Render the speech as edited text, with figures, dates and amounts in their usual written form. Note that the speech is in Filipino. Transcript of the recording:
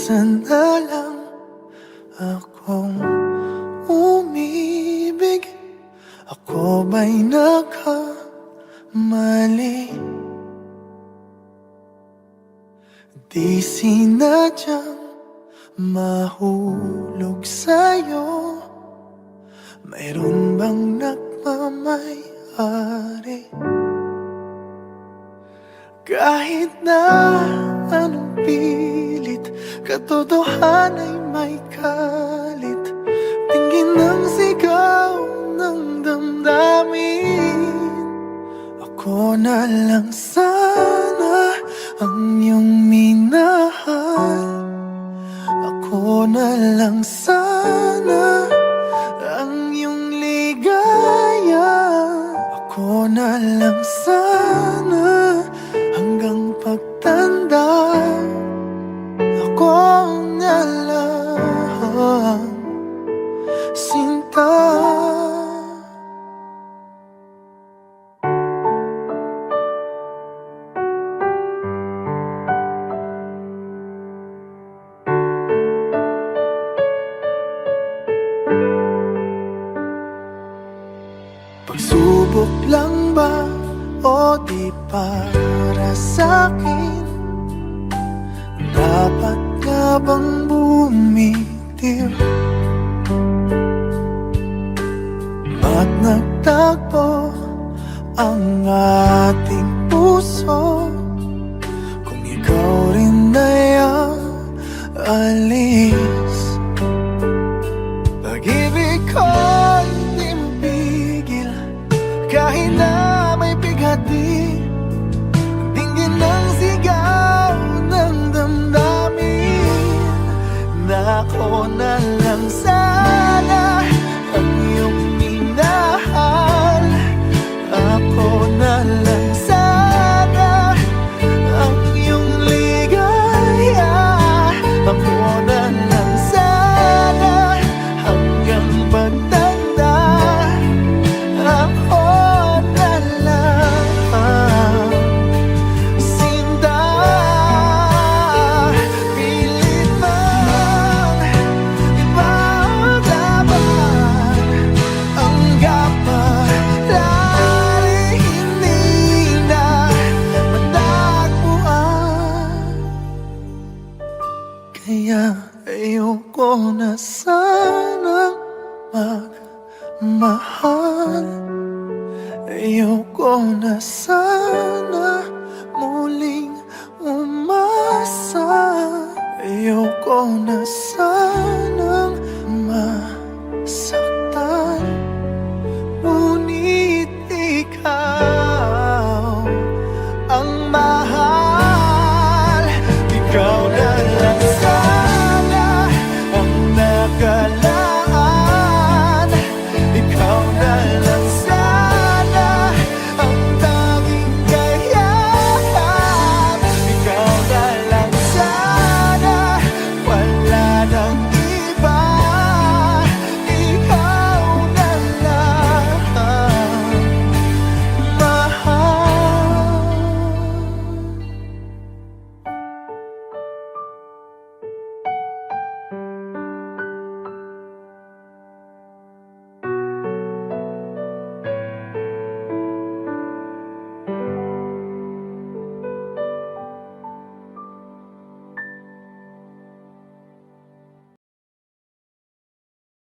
minsan na lang akong umibig. Ako ba'y nagkamali? Di sinadyang mahulog sa'yo. Mayroon bang nagmamay-ari? Kahit na anong pilit, katotohanan ay may kalit. Tingin ng sigaw ng damdamin. Ako na lang sana ang iyong minahal. Ako na lang sana ang iyong ligaya. Ako na lang sana hanggang pagtanda. Ako na lang, sinta. Pagsubok lang ba o di para sa'kin? Dapat ka bang bumitiw? Ba't nagtagpo ang ating puso kung ikaw rin ay alis? Pag-ibig ko'y di mapigil kahit na may bighati. Tingin ng sigaw ng damdamin na ako na lang sana ang iyong minahal. Ako na lang sana ang iyong ligaya. Ako na lang sana hanggang pagtanda. Ako na lang, sinta. Pilit man ipaglaban ang kapalaran, hindi na matagpuan. Kaya ayoko na sanang magmahal. Ayoko na sana muling umasa. Ayoko na sanang masaktan.